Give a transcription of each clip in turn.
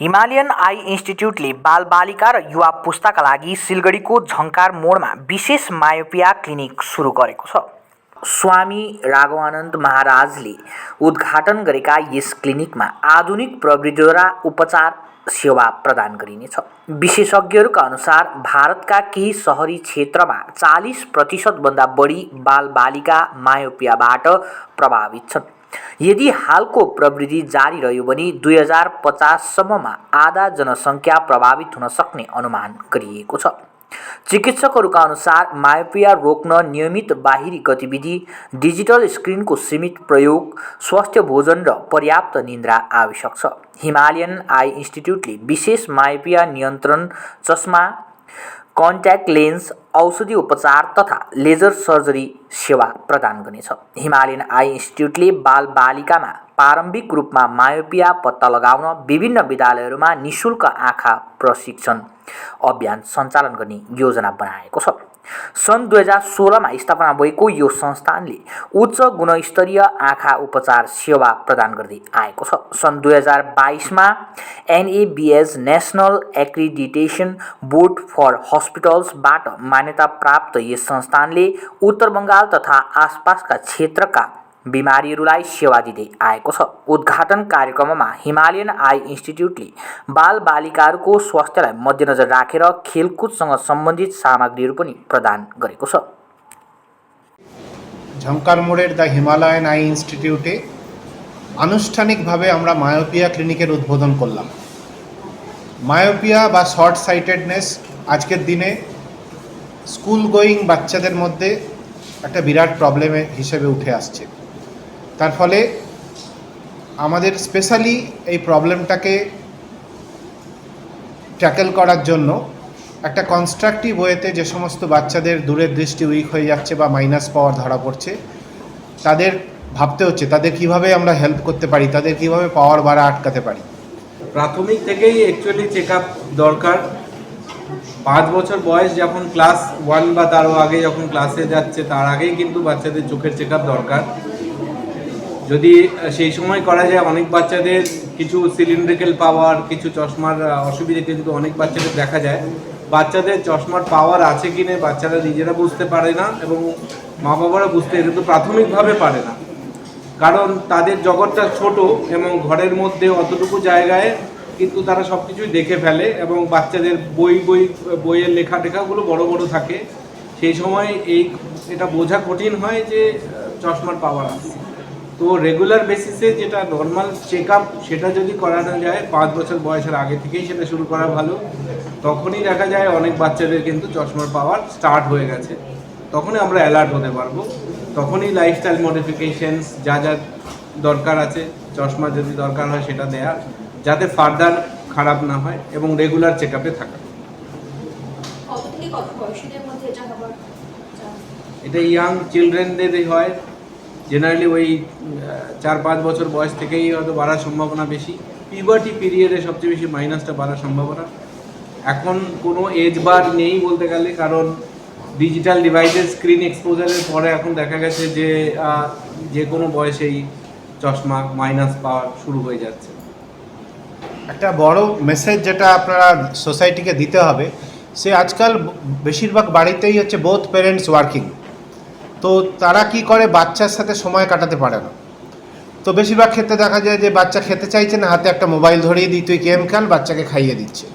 Himalayan आई इन्स्टिट्युटले बालबालिका र युवा पुस्ताका लागि सिलगढीको झङ्कार मोडमा विशेष मायोपिया क्लिनिक सुरु गरेको छ। स्वामी राघवानन्द महाराजले उद्घाटन गरेका यस क्लिनिकमा आधुनिक प्रविधिद्वारा उपचार सेवा प्रदान गरिनेछ। विशेषज्ञहरूका अनुसार भारतका केही शहरी क्षेत्रमा 40% भन्दा बढी बालबालिका मायोपियाबाट प्रभावित छन्। यदि हालको प्रवृत्ति जारी रह्यो भने 2050 सम्ममा आधा जनसङ्ख्या प्रभावित हुन सक्ने अनुमान गरिएको छ। चिकित्सकहरूका अनुसार मायोपिया रोक्न नियमित बाहिरी गतिविधि, डिजिटल स्क्रिनको सीमित प्रयोग, स्वस्थ भोजन र पर्याप्त निद्रा आवश्यक छ। हिमालयन आई इन्स्टिट्युटले विशेष मायोपिया नियन्त्रण चस्मा, कन्ट्याक्ट लेन्स, औषधि उपचार तथा लेजर सर्जरी सेवा प्रदान गर्नेछ। हिमालयन आई इन्स्टिट्युटले बालबालिकामा प्रारम्भिक रूपमा मायोपिया पत्ता लगाउन विभिन्न विद्यालयहरूमा निःशुल्क आँखा प्रशिक्षण अभियान सञ्चालन गर्ने योजना बनाएको छ। सन् 2016मा स्थापना भएको यो संस्थानले उच्च गुणस्तरीय आँखा उपचार सेवा प्रदान गर्दै आएको छ। सन् 2022मा NABS नेसनल एक्रिडिटेसन बोर्ड फर हस्पिटल्सबाट मान्यता प्राप्त यस संस्थानले उत्तर बङ्गाल तथा आसपासका क्षेत्रका बिमारीहरूलाई सेवा दिँदै आएको छ। उद्घाटन कार्यक्रममा हिमालयन आई इन्स्टिट्युटले बालबालिकाहरूको स्वास्थ्यलाई मध्यनजर राखेर खेलकुदसँग सम्बन्धित सामग्रीहरू पनि प्रदान गरेको छ। झंकार मोड़ेर द हिमालयन आई इन्स्टिट्यूटे आनुष्ठानिकभावे আমরা মায়োপিয়া ক্লিনিকের উদ্বোধন করলাম। মায়োপিয়া বা শর্ট সাইটেডনেস আজকের দিনে স্কুল গোয়িং বাচ্চাদের মধ্যে একটা বিরাট প্রবলেম হিসেবে উঠে আসছে। তার ফলে আমাদের স্পেশালি এই প্রবলেমটাকে ট্যাকেল করার জন্য একটা কনস্ট্রাকটিভ ওয়েতে যে সমস্ত বাচ্চাদের দূরের দৃষ্টি উইক হয়ে যাচ্ছে বা মাইনাস পাওয়ার ধরা পড়ছে তাদের ভাবতে হচ্ছে তাদের কিভাবে আমরা হেল্প করতে পারি, তাদের কিভাবে পাওয়ার বাড়া আটকাতে পারি। প্রাথমিক থেকেই অ্যাকচুয়ালি চেকআপ দরকার। 5 বছর বয়স যখন ক্লাস 1 বা তারও আগে যখন ক্লাসে যাচ্ছে তার আগেই কিন্তু বাচ্চাদের চোখের চেকআপ দরকার। যদি সেই সময় করা যায় অনেক বাচ্চাদের কিছু সিলিন্ড্রিক্যাল পাওয়ার, কিছু চশমার অসুবিধা কিন্তু অনেক বাচ্চাদের দেখা যায়। বাচ্চাদের চশমার পাওয়ার আছে কি না বাচ্চারা নিজেরা বুঝতে পারে না এবং মা বাবারা বুঝতে কিন্তু প্রাথমিকভাবে পারে না, কারণ তাদের জগৎটা ছোট এবং ঘরের মধ্যে অতটুকু জায়গায় কিন্তু তারা সব কিছুই দেখে ফেলে এবং বাচ্চাদের বইয়ের লেখাগুলো বড় বড় থাকে। সেই সময় এটা বোঝা কঠিন হয় যে চশমার পাওয়ার আছে। তো রেগুলার বেসিসে যেটা নর্মাল চেকআপ সেটা যদি করানো যায় 5 বছর বয়সের আগে থেকেই সেটা শুরু করা ভালো। তখনই দেখা যায় অনেক বাচ্চাদের কিন্তু চশমার পাওয়ার স্টার্ট হয়ে গেছে। তখনই আমরা অ্যালার্ট হতে পারবো। তখনই লাইফস্টাইল মডিফিকেশনস যা যা দরকার আছে, চশমা যদি দরকার হয় সেটা দেয়া, যাতে ফার্দার খারাপ না হয় এবং রেগুলার চেকআপে থাকা। এটা ইয়াং চিলড্রেনদেরই হয়, জেনারেলি ওই 4-5 বছর বয়স থেকেই হয়তো বাড়ার সম্ভাবনা বেশি। পিউবার্টি পিরিয়ডে সবচেয়ে বেশি মাইনাসটা বাড়ার সম্ভাবনা। এখন কোনো এজ বার নেই বলতে গেলে, কারণ ডিজিটাল ডিভাইসের স্ক্রিন এক্সপোজারের পরে এখন দেখা গেছে যে কোনো বয়সেই চশমা মাইনাস পাওয়া শুরু হয়ে যাচ্ছে। একটা বড় মেসেজ যেটা আপনারা সোসাইটিকে দিতে হবে, সে আজকাল বেশিরভাগ বাড়িতেই হচ্ছে বোথ প্যারেন্টস ওয়ার্কিং। তো তারা কি করে, বাচ্চার সাথে সময় কাটাতে পারে না। তো বেশিরভাগ ক্ষেত্রে দেখা যায় যে বাচ্চা খেতে চাইছে না, হাতে একটা মোবাইল ধরিয়ে দিই, তুই গেম খেল, বাচ্চাকে খাইয়ে দিচ্ছে।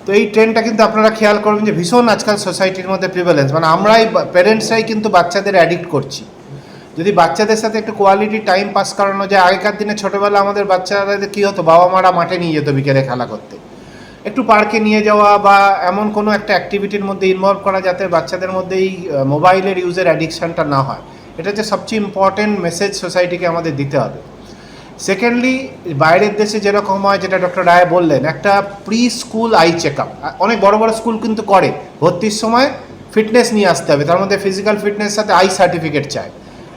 তো এই ট্রেন্ডটা কিন্তু আপনারা খেয়াল করবেন যে ভীষণ আজকাল সোসাইটির মধ্যে প্রিভ্যালেন্স, মানে আমরাই প্যারেন্টসরাই কিন্তু বাচ্চাদের অ্যাডিক্ট করছি। যদি বাচ্চাদের সাথে একটু কোয়ালিটি টাইম পাস করানো যায়, আগেকার দিনে ছোটোবেলা আমাদের বাচ্চাদের কী হতো, বাবা মারা মাঠে নিয়ে যেত বিকেলে খেলা করতে, একটু পার্কে নিয়ে যাওয়া বা এমন কোনো একটা অ্যাক্টিভিটির মধ্যে ইনভলভ করা যাতে বাচ্চাদের মধ্যে এই মোবাইলের ইউজের অ্যাডিকশানটা না হয়। এটা হচ্ছে সবচেয়ে ইম্পর্টেন্ট মেসেজ সোসাইটিকে আমাদের দিতে হবে। সেকেন্ডলি, বাইরের দেশে যেরকম হয়, যেটা ডক্টর রায় বললেন, একটা preschool eye check up অনেক বড় বড় স্কুল কিন্তু করে। ভর্তির সময় ফিটনেস নিয়ে আসতে হবে, তার মধ্যে ফিজিক্যাল ফিটনেস সাথে আই সার্টিফিকেট চায়।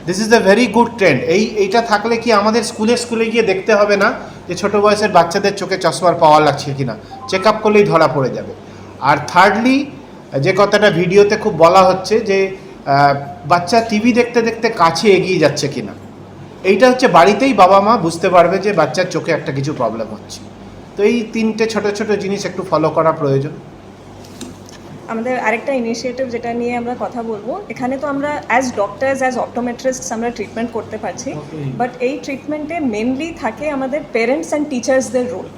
This is the very good trend. এইটা থাকলে কি আমাদের স্কুলে গিয়ে দেখতে হবে না যে ছোটো বয়সের বাচ্চাদের চোখে চশমার পাওয়ার লাগছে কি না, চেক আপ করলেই ধরা পড়ে যাবে। আর থার্ডলি, যে কথাটা ভিডিওতে খুব বলা হচ্ছে যে বাচ্চা টিভি দেখতে দেখতে কাছে এগিয়ে যাচ্ছে কি না, এইটা হচ্ছে বাড়িতেই বাবা মা বুঝতে পারবে যে বাচ্চার চোখে একটা কিছু প্রবলেম হচ্ছে। তো এই তিনটে ছোট ছোট জিনিস একটু ফলো করা প্রয়োজন। আমাদের আরেকটা ইনিশিয়েটিভ যেটা নিয়ে আমরা কথা বলবো, এখানে তো আমরা অ্যাজ ডক্টরস অ্যাজ অপটোমেট্রিস্টস আমরা ট্রিটমেন্ট করতে পারছি, বাট এই ট্রিটমেন্টে মেনলি থাকে আমাদের পেরেন্টস অ্যান্ড টিচার্সদের রোল।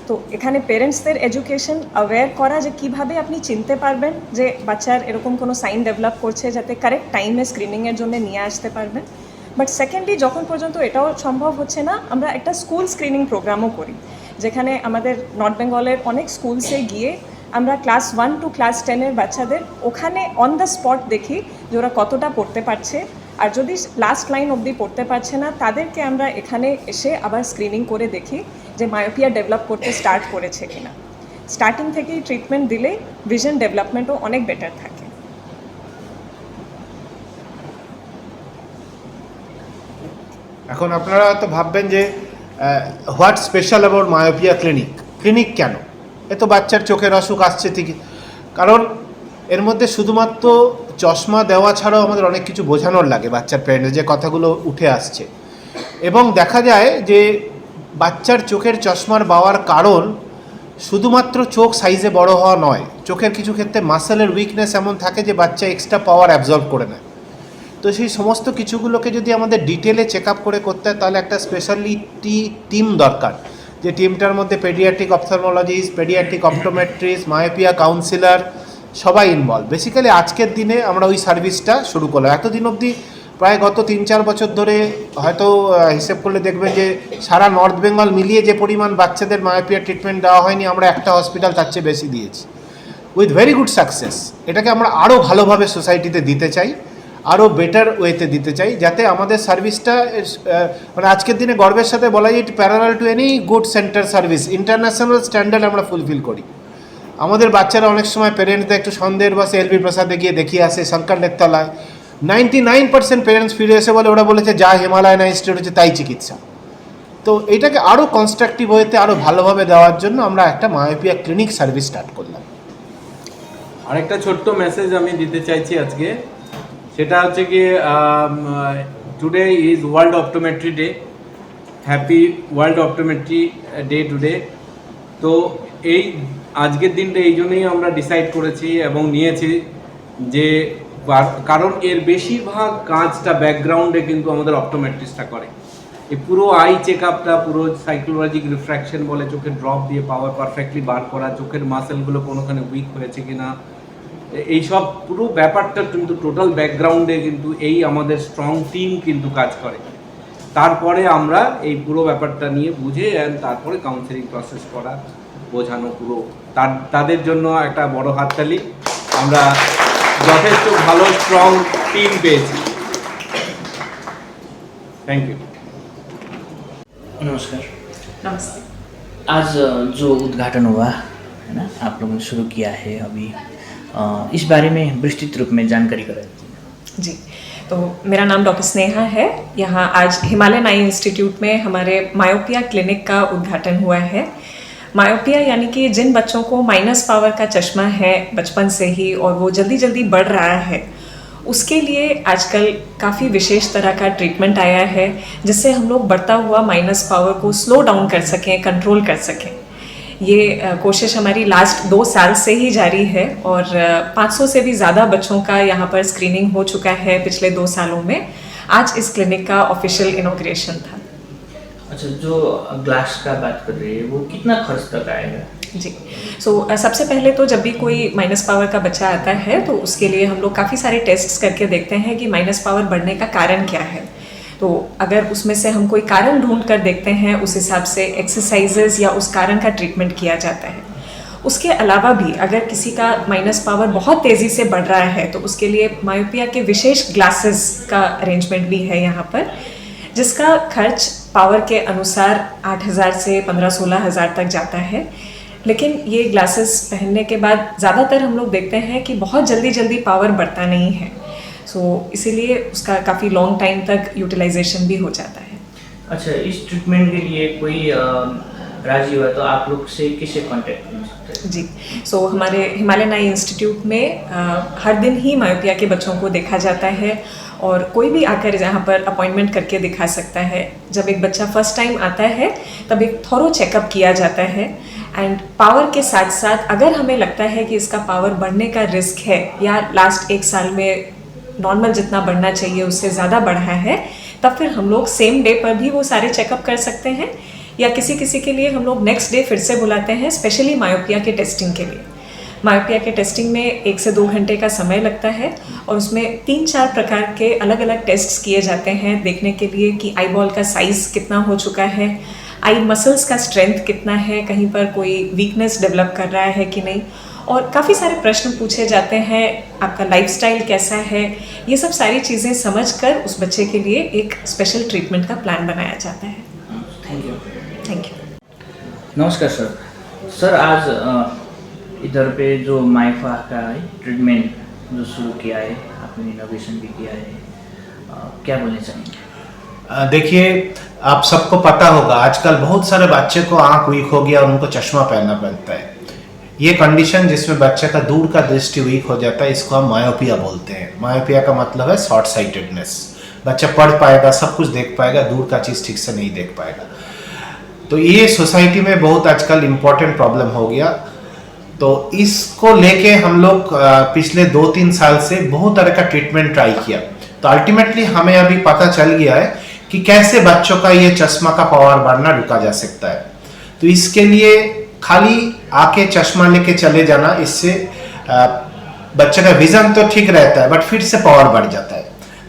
তো এখানে পেরেন্টসদের এডুকেশন অ্যাওয়্যার করা যে কীভাবে আপনি চিনতে পারবেন যে বাচ্চার এরকম কোনো সাইন ডেভেলপ করছে, যাতে কারেক্ট টাইমে স্ক্রিনিংয়ের জন্য নিয়ে আসতে পারবেন। বাট সেকেন্ডলি যখন পর্যন্ত এটাও সম্ভব হচ্ছে না, আমরা একটা স্কুল স্ক্রিনিং প্রোগ্রামও করি, যেখানে আমাদের নর্থ বেঙ্গলের অনেক স্কুলসে গিয়ে আমরা ক্লাস 1 টু ক্লাস 10-এর বাচ্চাদের ওখানে অন দ্য স্পট দেখি যে ওরা কতটা পড়তে পারছে, আর যদি লাস্ট লাইন অবধি পড়তে পারছে না তাদেরকে আমরা এখানে এসে আবার স্ক্রিনিং করে দেখি যে মায়োপিয়া ডেভেলপ করতে স্টার্ট করেছে কিনা। স্টার্টিং থেকেই ট্রিটমেন্ট দিলে ভিশন ডেভেলপমেন্টও অনেক বেটার থাকে। এখন আপনারা তো ভাববেন যে what special about myopia clinic, clinic কেন? এ তো বাচ্চার চোখের অসুখ আসছে ঠিকই, কারণ এর মধ্যে শুধুমাত্র চশমা দেওয়া ছাড়াও আমাদের অনেক কিছু বোঝানোর লাগে বাচ্চার প্যারেন্টস, যে কথাগুলো উঠে আসছে। এবং দেখা যায় যে বাচ্চার চোখের চশমার পাওয়ার কারণ শুধুমাত্র চোখ সাইজে বড় হওয়া নয়, চোখের কিছু ক্ষেত্রে মাসেলের উইকনেস এমন থাকে যে বাচ্চা এক্সট্রা পাওয়ার অ্যাবজর্ব করে নেয়। তো সেই সমস্ত কিছুগুলোকে যদি আমাদের ডিটেলে চেক আপ করে করতে হয়, তাহলে একটা স্পেশালিটি টিম দরকার, যে টিমটার মধ্যে paediatric ophthalmologist, paediatric optometrist, myopia counsellor সবাই ইনভলভ। বেসিক্যালি আজকের দিনে আমরা ওই সার্ভিসটা শুরু করলাম। এতদিন অবধি প্রায় গত 3-4 বছর ধরে হয়তো হিসেব করলে দেখবেন যে সারা নর্থ বেঙ্গল মিলিয়ে যে পরিমাণ বাচ্চাদের মায়োপিয়া ট্রিটমেন্ট দেওয়া হয়নি, আমরা একটা হসপিটাল তার চেয়ে বেশি দিয়েছি উইথ ভেরি গুড সাকসেস। এটাকে আমরা আরও ভালোভাবে সোসাইটিতে দিতে চাই, আরও বেটার ওয়েতে দিতে চাই, যাতে আমাদের সার্ভিসটা মানে আজকের দিনে গর্বের সাথে বলা যায় parallel to any good centre service, international standard আমরা ফুলফিল করি। আমাদের বাচ্চারা অনেক সময় পেরেন্টসদের একটু সন্দেহের বসে এলবি প্রসাদে গিয়ে দেখিয়ে আসে, শঙ্কর নেত্তলায় 99% পেরেন্টস ফিরে এসে বলে ওরা বলেছে যা হিমালয়ান ইনস্টিটিউট হচ্ছে তাই চিকিৎসা। তো এইটাকে আরও কনস্ট্রাকটিভ ওয়েতে আরও ভালোভাবে দেওয়ার জন্য আমরা একটা মায়োপিয়া ক্লিনিক সার্ভিস স্টার্ট করলাম। আরেকটা ছোট্ট মেসেজ আমি দিতে চাইছি আজকে, সেটা হচ্ছে কি today is world optometry day. Happy world optometry day today. তো এই আজকের দিনটা এই জন্যই আমরা ডিসাইড করেছি এবং নিয়েছি যে কারণ এর বেশিরভাগ কাজটা ব্যাকগ্রাউন্ডে কিন্তু আমাদের অপটোমেট্রিস্টটা করে। এই পুরো আই চেক আপটা, পুরো সাইক্লোলজিক রিফ্র্যাকশন বলে, চোখের ড্রপ দিয়ে পাওয়ার পারফেক্টলি বার করা, চোখের মাসেলগুলো কোনোখানে উইক হয়েছে কিনা, এইসব পুরো ব্যাপারটা কিন্তু টোটাল ব্যাকগ্রাউন্ডে কিন্তু এই আমাদের স্ট্রং টিম কিন্তু কাজ করে। তারপরে আমরা এই পুরো ব্যাপারটা নিয়ে বুঝে তারপরে কাউন্সেলিং প্রসেস করা, বোঝানো পুরো তাদের জন্য একটা বড় হাততালি। আমরা যথেষ্ট ভালো স্ট্রং টিম পেয়েছি। Thank you. नमस्कार। नमस्ते। आज जो उद्घाटन हुआ है ना, आप लोगों ने शुरू किया है अभी, इस बारे में विस्तृत रूप में जानकारी कराएं। जी, तो मेरा नाम डॉक्टर स्नेहा है। यहाँ आज हिमालयन आई इंस्टीट्यूट में हमारे मायोपिया क्लिनिक का उद्घाटन हुआ है। मायोपिया यानी कि जिन बच्चों को माइनस पावर का चश्मा है बचपन से ही और वो जल्दी जल्दी बढ़ रहा है, उसके लिए आजकल काफ़ी विशेष तरह का ट्रीटमेंट आया है, जिससे हम लोग बढ़ता हुआ माइनस पावर को स्लो डाउन कर सकें, कंट्रोल कर सकें। ये कोशिश हमारी लास्ट 2 साल से ही जारी है और 500 से भी ज़्यादा बच्चों का यहाँ पर स्क्रीनिंग हो चुका है पिछले 2 सालों में। आज इस क्लिनिक का ऑफिशियल इनॉग्रेशन था। अच्छा, जो ग्लास का बात कर रही है वो कितना खर्च तक आएगा? जी, सबसे पहले तो जब भी कोई माइनस पावर का बच्चा आता है तो उसके लिए हम लोग काफ़ी सारे टेस्ट्स करके देखते हैं कि माइनस पावर बढ़ने का कारण क्या है। तो अगर उसमें से हम कोई कारण ढूंढ कर देखते हैं, उस हिसाब से एक्सरसाइजेज या उस कारण का ट्रीटमेंट किया जाता है। उसके अलावा भी अगर किसी का माइनस पावर बहुत तेज़ी से बढ़ रहा है तो उसके लिए मायोपिया के विशेष ग्लासेस का अरेंजमेंट भी है यहाँ पर, जिसका खर्च पावर के अनुसार 8,000 से 15-16 हज़ार तक जाता है। लेकिन ये ग्लासेस पहनने के बाद ज़्यादातर हम लोग देखते हैं कि बहुत जल्दी जल्दी पावर बढ़ता नहीं है, इसीलिए उसका काफ़ी लॉन्ग टाइम तक यूटिलाइजेशन भी हो जाता है। अच्छा, इस ट्रीटमेंट के लिए कोई राजी हुआ तो आप लोग से किसे कांटेक्ट कर सकते हैं? जी, हमारे हिमालयन आई इंस्टीट्यूट में हर दिन ही मायोपिया के बच्चों को देखा जाता है और कोई भी आकर यहाँ पर अपॉइंटमेंट करके दिखा सकता है। जब एक बच्चा फर्स्ट टाइम आता है तब एक थोरो चेकअप किया जाता है एंड पावर के साथ साथ अगर हमें लगता है कि इसका पावर बढ़ने का रिस्क है या लास्ट 1 साल में नॉर्मल जितना बढ़ना चाहिए उससे ज़्यादा बढ़ा है, तब फिर हम लोग सेम डे पर भी वो सारे चेकअप कर सकते हैं या किसी किसी के लिए हम लोग नेक्स्ट डे फिर से बुलाते हैं स्पेशली मायोपिया के टेस्टिंग के लिए। मायोपिया के टेस्टिंग में 1 से 2 घंटे का समय लगता है और उसमें 3-4 प्रकार के अलग अलग टेस्ट्स किए जाते हैं देखने के लिए कि आई बॉल का साइज़ कितना हो चुका है, आई मसल्स का स्ट्रेंथ कितना है, कहीं पर कोई वीकनेस डेवलप कर रहा है कि नहीं, और काफ़ी सारे प्रश्न पूछे जाते हैं, आपका लाइफस्टाइल कैसा है। ये सब सारी चीज़ें समझकर उस बच्चे के लिए एक स्पेशल ट्रीटमेंट का प्लान बनाया जाता है। Thank you. नमस्कार सर। सर आज इधर पे जो माइफा का है ट्रीटमेंट जो शुरू किया है, आपने इनोवेशन भी किया है, क्या बोलना चाहेंगे? देखिए, आप सबको पता होगा आजकल बहुत सारे बच्चे को आंख वीक हो गया और उनको चश्मा पहनना पड़ता है। ये कंडीशन जिसमें बच्चे का दूर का दृष्टि वीक हो जाता है, इसको हम मायोपिया बोलते हैं। मायोपिया का मतलब है शॉर्ट साइटेडनेस। बच्चा पढ़ पाएगा, सब कुछ देख पाएगा, दूर का चीज़ ठीक से नहीं देख पाएगा। तो ये सोसाइटी में बहुत आजकल इम्पोर्टेंट प्रॉब्लम हो गया। तो इसको लेके हम लोग पिछले 2-3 साल से बहुत तरह का ट्रीटमेंट ट्राई किया। तो अल्टीमेटली हमें अभी पता चल गया है कि कैसे बच्चों का ये चश्मा का पावर बढ़ना रुका जा सकता है। तो इसके लिए खाली आके चश्मा लेके चले जाना, इससे बच्चे का विजन तो ठीक रहता है बट फिर से पावर बढ़ जाता है।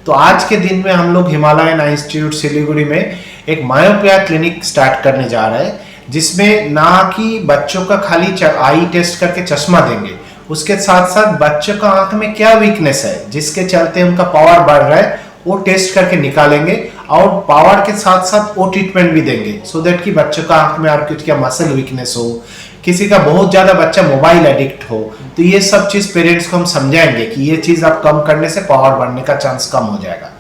तो आज के दिन में हम लोग हिमालयन आई इंस्टीट्यूट सिलीगुड़ी में एक मायोपिया क्लिनिक स्टार्ट करने जा रहे हैं, जिसमें ना कि बच्चों का खाली आई टेस्ट करके चश्मा देंगे, उसके साथ साथ बच्चों का आंख में क्या वीकनेस है जिसके चलते उनका पावर बढ़ रहा है वो टेस्ट करके निकालेंगे और पावर के साथ साथ वो ट्रीटमेंट भी देंगे, सो दैट कि बच्चों का आंख में आपकी क्या मसल वीकनेस हो, किसी का बहुत ज्यादा बच्चा मोबाइल एडिक्ट हो, तो ये सब चीज पेरेंट्स को हम समझाएंगे कि ये चीज आप कम करने से पावर बढ़ने का चांस कम हो जाएगा।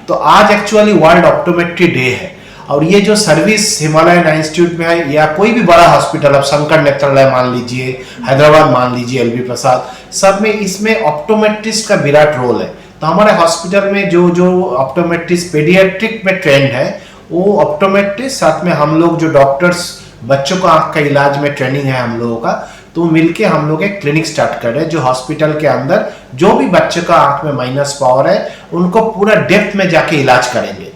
तो आज एक्चुअली वर्ल्ड ऑप्टोमेट्री डे है और ये जो सर्विस हिमालयन इंस्टीट्यूट में है या कोई भी बड़ा हॉस्पिटल, अब शंकर नेत्रालय मान लीजिए, हैदराबाद मान लीजिए, LV प्रसाद, सब में इसमें ऑप्टोमेट्रिस्ट का विराट रोल है। तो हमारे हॉस्पिटल में जो ऑप्टोमेट्रिस्ट पेडियाट्रिक में ट्रेंड है, वो ऑप्टोमेट्रिस्ट साथ में हम लोग जो डॉक्टर्स बच्चों को आंख का इलाज में ट्रेनिंग है हम लोगों का, तो मिलके हम लोग एक क्लिनिक स्टार्ट कर रहे हैं जो हॉस्पिटल के अंदर जो भी बच्चे का आंख में माइनस पावर है उनको पूरा डेप्थ में जाके इलाज करेंगे।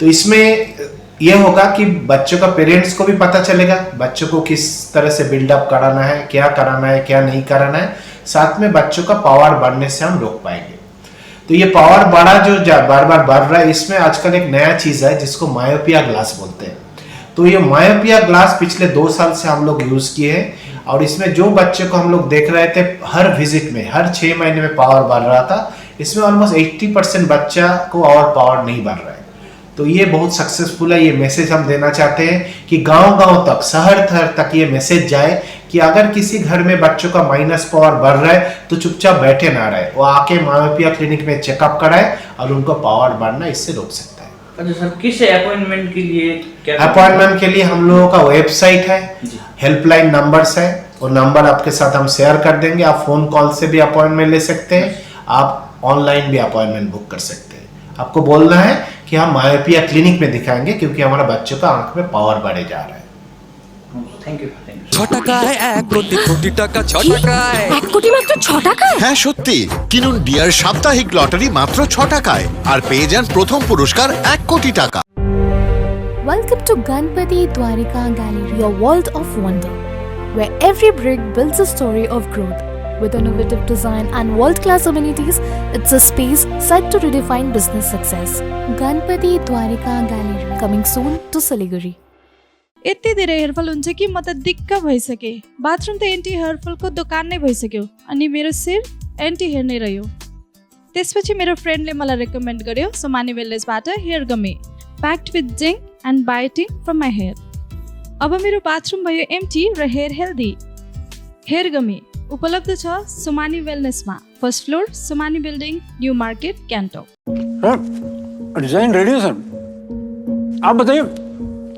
तो इसमें यह होगा कि बच्चों का पेरेंट्स को भी पता चलेगा बच्चों को किस तरह से बिल्डअप कराना है, क्या कराना है, क्या नहीं कराना है, साथ में बच्चों का पावर बढ़ने से हम रोक पाएंगे। तो ये पावर बढ़ा जो बार बार बढ़ रहा है, इसमें आजकल एक नया चीज है जिसको मायोपिया ग्लास बोलते हैं। तो ये मायोपिया ग्लास पिछले 2 साल से हम लोग यूज किए हैं और इसमें जो बच्चे को हम लोग देख रहे थे हर विजिट में, हर 6 महीने में पावर बढ़ रहा था, इसमें ऑलमोस्ट 80% बच्चा को और पावर नहीं बढ़ रहा है। तो ये बहुत सक्सेसफुल है। ये मैसेज हम देना चाहते हैं कि गांव-गांव तक, शहर तक ये मैसेज जाए कि अगर किसी घर में बच्चों का माइनस पावर बढ़ रहा है तो चुपचाप बैठे ना रहे, वो आके मायोपिया क्लिनिक में चेकअप कराए और उनको पावर बढ़ना इससे रोक सकता है। अच्छा सर, किस अपॉइंटमेंट के लिए क्या? अपॉइंटमेंट के लिए हम लोगों का वेबसाइट है, हेल्पलाइन नंबर्स है, वो नंबर आपके साथ हम शेयर कर देंगे। आप फोन कॉल से भी अपॉइंटमेंट ले सकते हैं, आप ऑनलाइन भी अपॉइंटमेंट बुक कर सकते हैं। आपको बोलना है कि हम मायोपिया क्लिनिक में दिखाएंगे क्योंकि हमारा बच्चों का आंख में पावर बढ़े जा रहा है। Thank you. ছ টাকায় 1 কোটি কোটি টাকা, 6 টাকায় 1 কোটি মাত্র 6 টাকায়। হ্যাঁ সত্যি, কিনুন ডিয়ার সাপ্তাহিক লটারি মাত্র 6 টাকায় আর পেয়ে যান প্রথম পুরস্কার 1 কোটি টাকা। Welcome to Ganpati Dwarika Gallery, your world of wonder, where every brick builds a story of growth. With innovative design and world-class amenities, it's a space set to redefine business success. Ganpati Dwarika Gallery, coming soon to Siliguri. यति धेरै hairfall हुन्छ कि म त दिक्क भइसके। Bathroom त anti हेयरफलको दोकान नै भइसक्यो अनि मेरो शिर एन्टी हेयर नै रह्यो। त्यसपछि मेरो फ्रेन्डले मलाई रेकमेन्ड गर्यो सोमानी वेलनेसबाट hair gummy packed with zinc and biotin from my hair. अब मेरो बाथरुम भयो एम्टी र हेयर हेल्दी। हेयर गमी उपलब्ध छ सोमानी वेलनेसमा, first floor, Somani building, new market, Gangtok. Design ready है सर, आप बताइए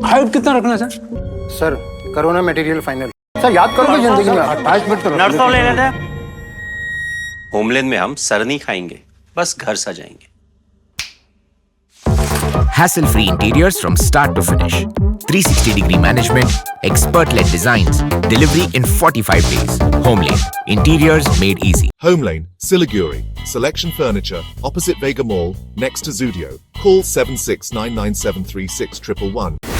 हाइट कितना रखना है सर? करो ना मटेरियल फाइनल। सर याद करो जिंदगी में अटैचमेंट तो नर्सों ले लेते हैं। होमलैंड में हम सर नहीं खाएंगे, बस घर सजाएंगे। Hassle-free interiors from start to finish. 360-degree management, expert-led designs, delivery in 45 days. Homelane, interiors made easy. Homelane, Siliguri. Selection Furniture, opposite Vega Mall, next to Zudio. Call 7699736111.